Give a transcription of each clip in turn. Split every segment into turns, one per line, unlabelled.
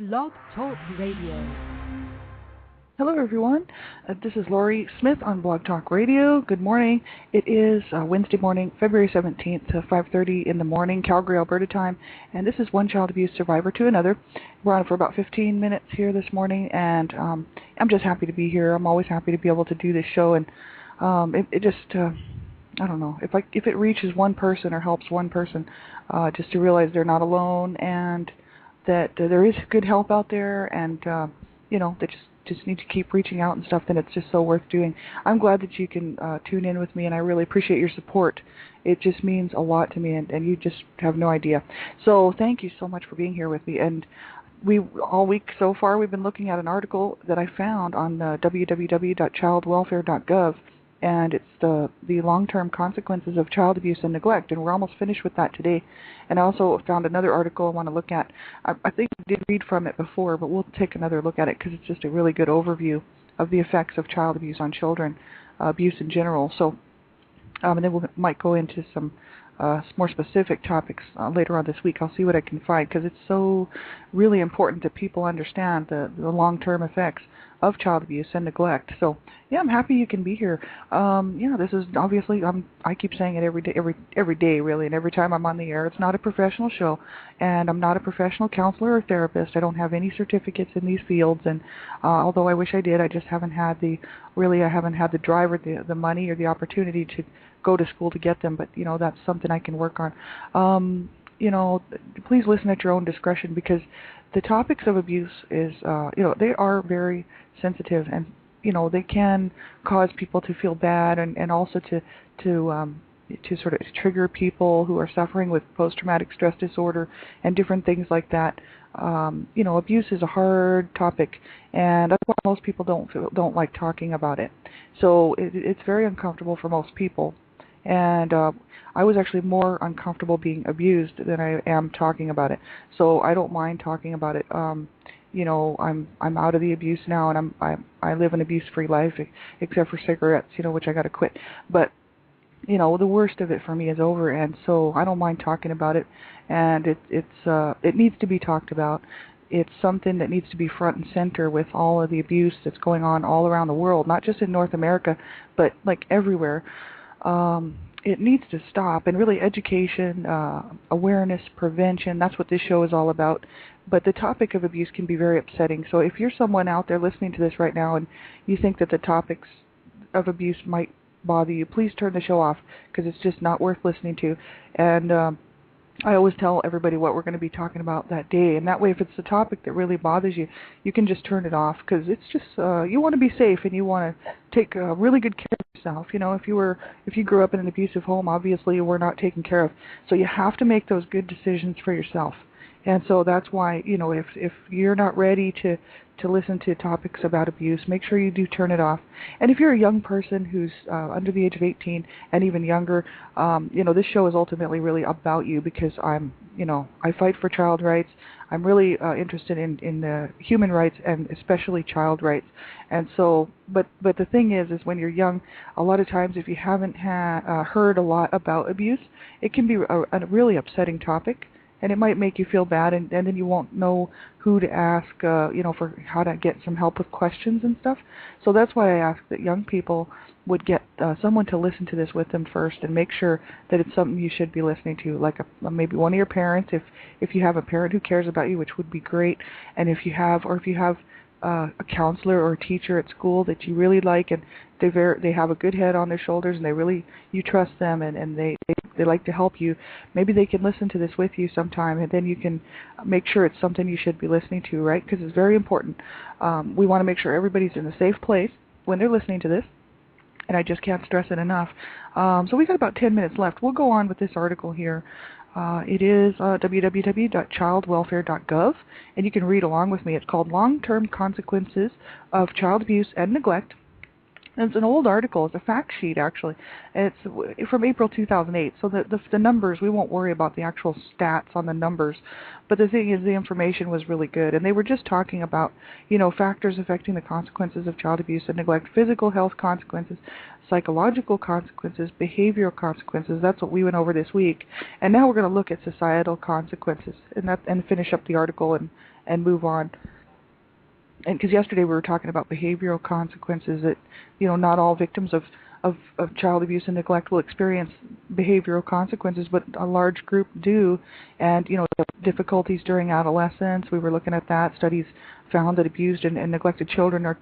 Blog Talk Radio.
Hello, everyone. This is Lori Smith on Blog Talk Radio. Good morning. It is Wednesday morning, February 17th, 5:30 in the morning, Calgary, Alberta time, and this is One Child Abuse Survivor to Another. We're on for about 15 minutes here this morning, and I'm just happy to be here. I'm always happy to be able to do this show, and it just, I don't know, if it reaches one person or helps one person, just to realize they're not alone and that there is good help out there, and they just need to keep reaching out and stuff, then it's just so worth doing. I'm glad that you can tune in with me, and I really appreciate your support. It just means a lot to me, and you just have no idea. So thank you so much for being here with me. And all week so far, we've been looking at an article that I found on www.childwelfare.gov, and it's the long-term consequences of child abuse and neglect, and we're almost finished with that today. And I also found another article I want to look at. I think I did read from it before, but we'll take another look at it because it's just a really good overview of the effects of child abuse on children, abuse in general. So, and then we might go into some more specific topics later on this week. I'll see what I can find because it's so really important that people understand the long-term effects of child abuse and neglect. So, yeah, I'm happy you can be here. This is obviously, I keep saying it every day, really, and every time I'm on the air. It's not a professional show, and I'm not a professional counselor or therapist. I don't have any certificates in these fields, and although I wish I did, I just haven't had the drive or the money or the opportunity to go to school to get them. But, that's something I can work on. Please listen at your own discretion, because the topics of abuse is, they are very sensitive, and they can cause people to feel bad, and also to sort of trigger people who are suffering with post-traumatic stress disorder and different things like that. Abuse is a hard topic, and that's why most people don't like talking about it. So it's very uncomfortable for most people, and I was actually more uncomfortable being abused than I am talking about it. So I don't mind talking about it. I'm out of the abuse now, and I live an abuse-free life, except for cigarettes, which I got to quit. But the worst of it for me is over, and so I don't mind talking about it. And it needs to be talked about. It's something that needs to be front and center with all of the abuse that's going on all around the world, not just in North America, but like everywhere. It needs to stop, and really education, awareness, prevention, that's what this show is all about. But the topic of abuse can be very upsetting. So if you're someone out there listening to this right now and you think that the topics of abuse might bother you, please turn the show off, because it's just not worth listening to. And I always tell everybody what we're going to be talking about that day, and that way if it's a topic that really bothers you, you can just turn it off, because it's just, you want to be safe, and you want to take really good care of yourself. If you grew up in an abusive home, obviously you were not taken care of, so you have to make those good decisions for yourself. And so that's why, if you're not ready to listen to topics about abuse, make sure you do turn it off. And if you're a young person who's under the age of 18 and even younger, this show is ultimately really about you, because I fight for child rights. I'm really interested in human rights, and especially child rights. And so, but the thing is when you're young, a lot of times if you haven't heard a lot about abuse, it can be a really upsetting topic. And it might make you feel bad, and then you won't know who to ask, for how to get some help with questions and stuff. So that's why I ask that young people would get someone to listen to this with them first, and make sure that it's something you should be listening to, like maybe one of your parents, if you have a parent who cares about you, which would be great. And if you have a counselor or a teacher at school that you really like, and they have a good head on their shoulders, and you trust them, and they like to help you, maybe they can listen to this with you sometime, and then you can make sure it's something you should be listening to, right? Because it's very important. We want to make sure everybody's in a safe place when they're listening to this, and I just can't stress it enough. So we got about 10 minutes left. We'll go on with this article here. It is www.childwelfare.gov, and you can read along with me. It's called Long-Term Consequences of Child Abuse and Neglect. And it's an old article. It's a fact sheet, actually. It's from April 2008. So the numbers, we won't worry about the actual stats on the numbers. But the thing is, the information was really good. And they were just talking about, factors affecting the consequences of child abuse and neglect, physical health consequences, psychological consequences, behavioral consequences. That's what we went over this week. And now we're going to look at societal consequences and finish up the article and move on. And because yesterday we were talking about behavioral consequences, that not all victims of child abuse and neglect will experience behavioral consequences, but a large group do. And the difficulties during adolescence, we were looking at that. Studies found that abused and neglected children are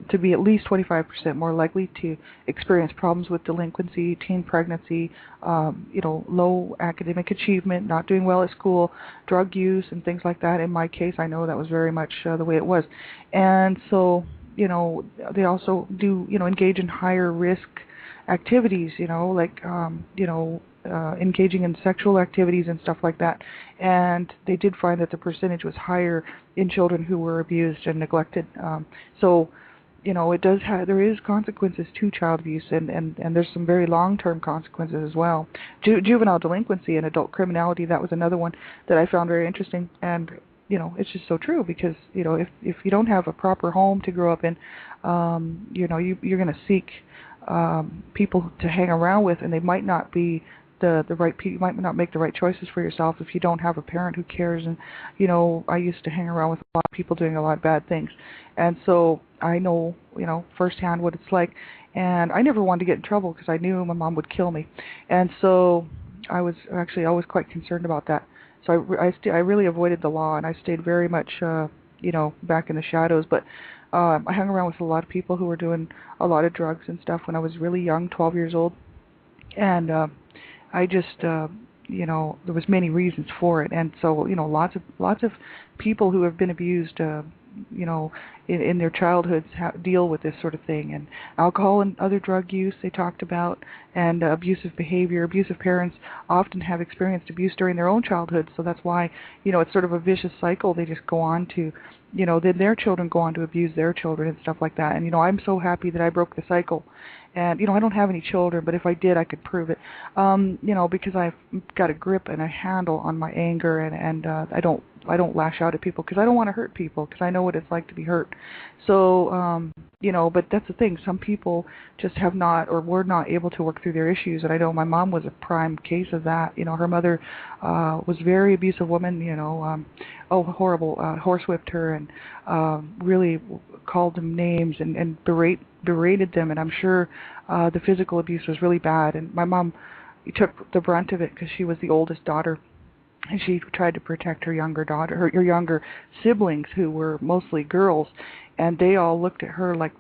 to be at least 25% more likely to experience problems with delinquency, teen pregnancy, low academic achievement, not doing well at school, drug use, and things like that. In my case, I know that was very much the way it was. And so, they also do, engage in higher risk activities, like, engaging in sexual activities and stuff like that. And they did find that the percentage was higher in children who were abused and neglected. So, there is consequences to child abuse, and there's some very long-term consequences as well. Juvenile delinquency and adult criminality, that was another one that I found very interesting. And it's just so true, because if you don't have a proper home to grow up in, you're going to seek people to hang around with, and they might not be the right people. You might not make the right choices for yourself if you don't have a parent who cares. And I used to hang around with a lot of people doing a lot of bad things, and so I know firsthand what it's like. And I never wanted to get in trouble because I knew my mom would kill me, and so I was actually always quite concerned about that. So I really avoided the law, and I stayed very much back in the shadows. But I hung around with a lot of people who were doing a lot of drugs and stuff when I was really young, 12 years old, and I just there was many reasons for it. And so lots of people who have been abused in their childhoods deal with this sort of thing. And alcohol and other drug use they talked about, and abusive behavior. Abusive parents often have experienced abuse during their own childhood, so that's why it's sort of a vicious cycle. They just go on to then their children go on to abuse their children and stuff like that. And I'm so happy that I broke the cycle. And I don't have any children, but if I did, I could prove it. Because I've got a grip and a handle on my anger, and I don't lash out at people because I don't want to hurt people, because I know what it's like to be hurt. So but that's the thing. Some people just have not, or were not able to work through their issues. And I know my mom was a prime case of that. Her mother was a very abusive woman. Horrible, horsewhipped her, and really called them names and berated them. And I'm sure the physical abuse was really bad. And my mom took the brunt of it because she was the oldest daughter, and she tried to protect her younger daughter, her younger siblings, who were mostly girls, and they all looked at her like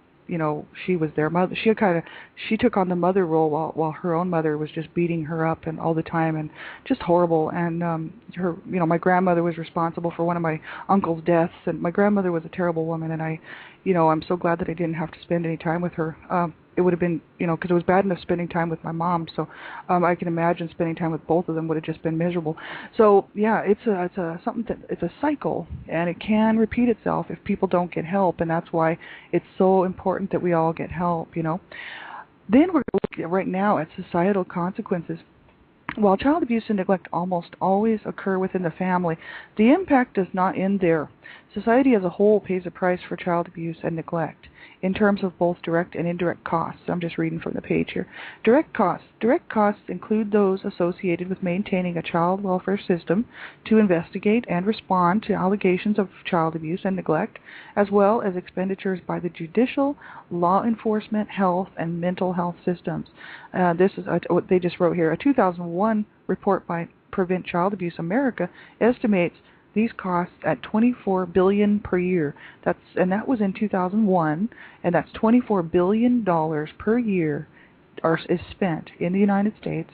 she was their mother. She took on the mother role while her own mother was just beating her up and all the time, and just horrible. And my grandmother was responsible for one of my uncle's deaths, and my grandmother was a terrible woman. And I'm so glad that I didn't have to spend any time with her. It would have been, because it was bad enough spending time with my mom. So I can imagine spending time with both of them would have just been miserable. So yeah, it's a cycle, and it can repeat itself if people don't get help, and that's why it's so important that we all get help. Then we're looking right now at societal consequences. While child abuse and neglect almost always occur within the family, the impact does not end there. Society as a whole pays a price for child abuse and neglect in terms of both direct and indirect costs. I'm just reading from the page here. Direct costs. Direct costs include those associated with maintaining a child welfare system to investigate and respond to allegations of child abuse and neglect, as well as expenditures by the judicial, law enforcement, health, and mental health systems. This is what they just wrote here. A 2001 report by Prevent Child Abuse America estimates these costs at $24 billion per year. That was in 2001, and that's $24 billion per year is spent in the United States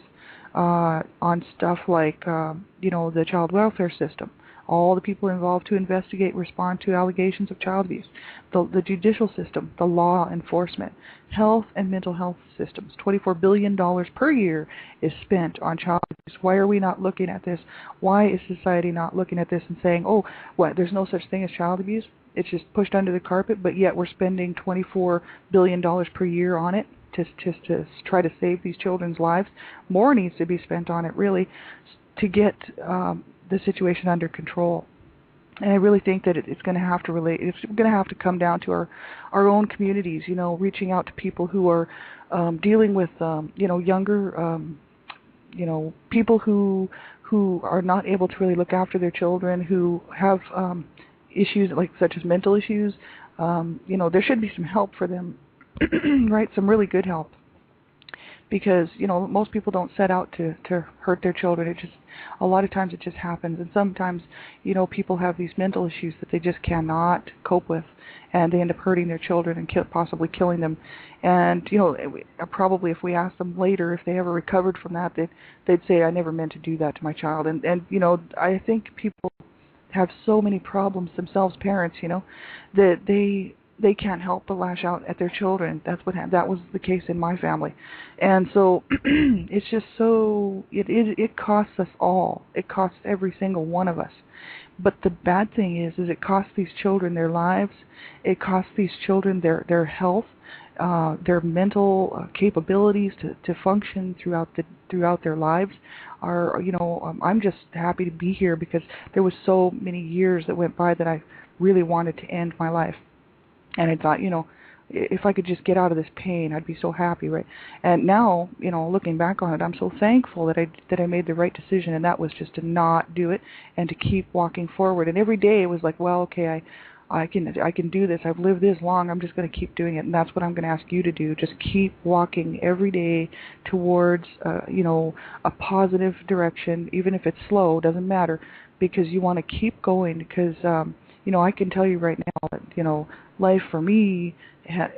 on stuff like the child welfare system, all the people involved to investigate, respond to allegations of child abuse, the judicial system, the law enforcement, health and mental health systems. $24 billion per year is spent on child abuse. Why are we not looking at this? Why is society not looking at this and saying, there's no such thing as child abuse? It's just pushed under the carpet, but yet we're spending $24 billion per year on it to try to save these children's lives. More needs to be spent on it, really, to get the situation under control. And I really think that it's going to have to relate. It's going to have to come down to our own communities. Reaching out to people who are dealing with younger people who who are not able to really look after their children, who have issues such as mental issues. There should be some help for them, right? Some really good help. Because, most people don't set out to hurt their children. A lot of times it just happens. And sometimes, people have these mental issues that they just cannot cope with, and they end up hurting their children and possibly killing them. And, probably if we ask them later if they ever recovered from that, they'd say, I never meant to do that to my child. And I think people have so many problems themselves, parents, that they can't help but lash out at their children. That was the case in my family. And so it's just so, it costs us all. It costs every single one of us. But the bad thing is it costs these children their lives. It costs these children their health, their mental capabilities to function throughout their lives. I'm just happy to be here because there was so many years that went by that I really wanted to end my life. And I thought, if I could just get out of this pain, I'd be so happy, right? And now, looking back on it, I'm so thankful that I made the right decision, and that was just to not do it and to keep walking forward. And every day it was like, well, okay, I can do this. I've lived this long. I'm just going to keep doing it, and that's what I'm going to ask you to do. Just keep walking every day towards, a positive direction, even if it's slow. Doesn't matter, because you want to keep going. Because I can tell you right now that life for me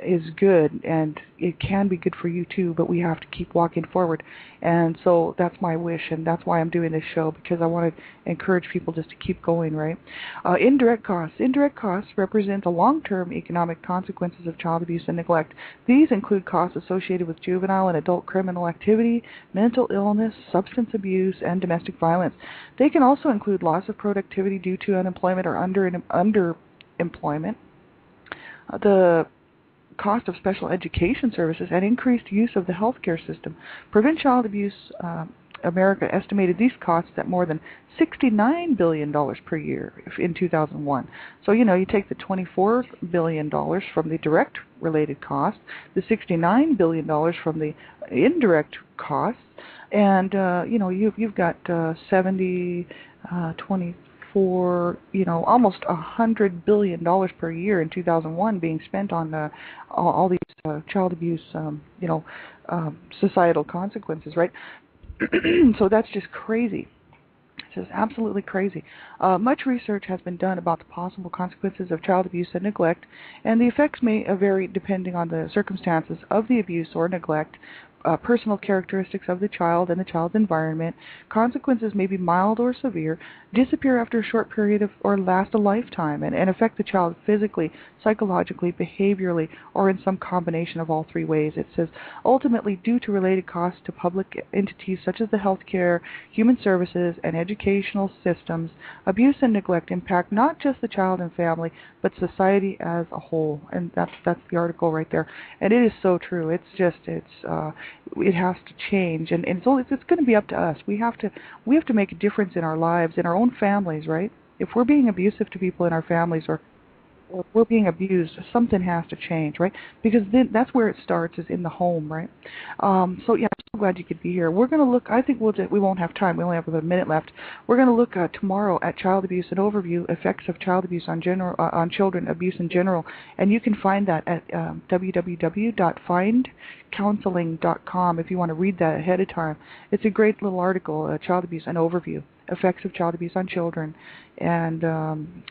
is good, and it can be good for you too, but we have to keep walking forward. And so that's my wish, and that's why I'm doing this show, because I want to encourage people just to keep going, right? Indirect costs. Indirect costs represent the long-term economic consequences of child abuse and neglect. These include costs associated with juvenile and adult criminal activity, mental illness, substance abuse, and domestic violence. They can also include loss of productivity due to unemployment or underemployment, the cost of special education services, and increased use of the healthcare system. Prevent Child Abuse America estimated these costs at more than $69 billion per year in 2001. So, you take the $24 billion from the direct related costs, the $69 billion from the indirect costs, and, you've got 24, almost $100 billion per year in 2001 being spent on all these child abuse, societal consequences, right? So that's just crazy. It's just absolutely crazy. Much research has been done about the possible consequences of child abuse and neglect, and the effects may vary depending on the circumstances of the abuse or neglect, personal characteristics of the child and the child's environment. Consequences may be mild or severe, disappear after a short period or last a lifetime, and affect the child physically, psychologically, behaviorally, or in some combination of all three ways. It says, ultimately, due to related costs to public entities such as the healthcare, human services, and educational systems, abuse and neglect impact not just the child and family, but society as a whole. And that's the article right there. And it is so true. It has to change, and it's going to be up to us. We have to make a difference in our lives, in our own families, right? If we're being abusive to people in our families, or if we're being abused, something has to change, right? Because then that's where it starts, is in the home, right? So yeah, I'm so glad you could be here. We're going to look, I think we won't have time, we only have about a minute left. We're going to look tomorrow at child abuse, an overview, effects of child abuse on children, abuse in general, and you can find that at www.findcounseling.com if you want to read that ahead of time. It's a great little article, child abuse, an overview, effects of child abuse on children, and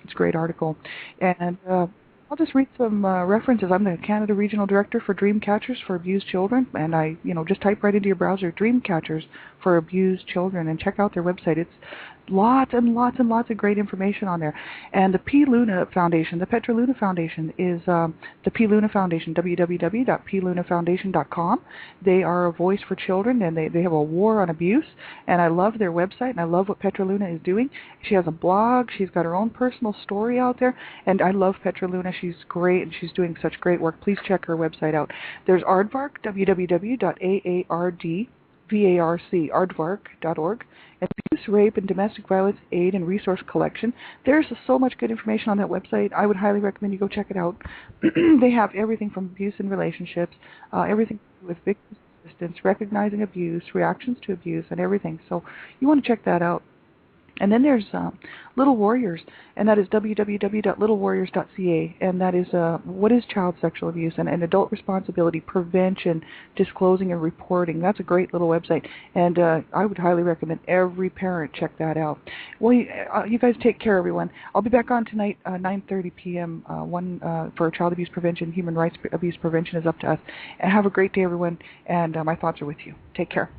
it's a great article. And I'll just read some references. I'm the Canada Regional Director for Dreamcatchers for Abused Children, and I, just type right into your browser, Dreamcatchers for Abused Children, and check out their website. It's lots and lots and lots of great information on there. And the P. Luna Foundation, the Petra Luna Foundation, is the P. Luna Foundation, www.plunafoundation.com. They are a voice for children, and they have a war on abuse, and I love their website, and I love what Petra Luna is doing. She has a blog, she's got her own personal story out there, and I love Petra Luna. She's great, and she's doing such great work. Please check her website out. There's Aardvark, www.aardvarc.org, and Abuse, Rape, and Domestic Violence Aid and Resource Collection. There's so much good information on that website. I would highly recommend you go check it out. They have everything from abuse in relationships, everything with victim assistance, recognizing abuse, reactions to abuse, and everything. So you want to check that out. And then there's Little Warriors, and that is www.littlewarriors.ca, and that is what is child sexual abuse and adult responsibility prevention, disclosing and reporting. That's a great little website, and I would highly recommend every parent check that out. Well, you guys take care, everyone. I'll be back on tonight, 9:30 p.m. For child abuse prevention, human rights abuse prevention is up to us. And have a great day, everyone, and my thoughts are with you. Take care.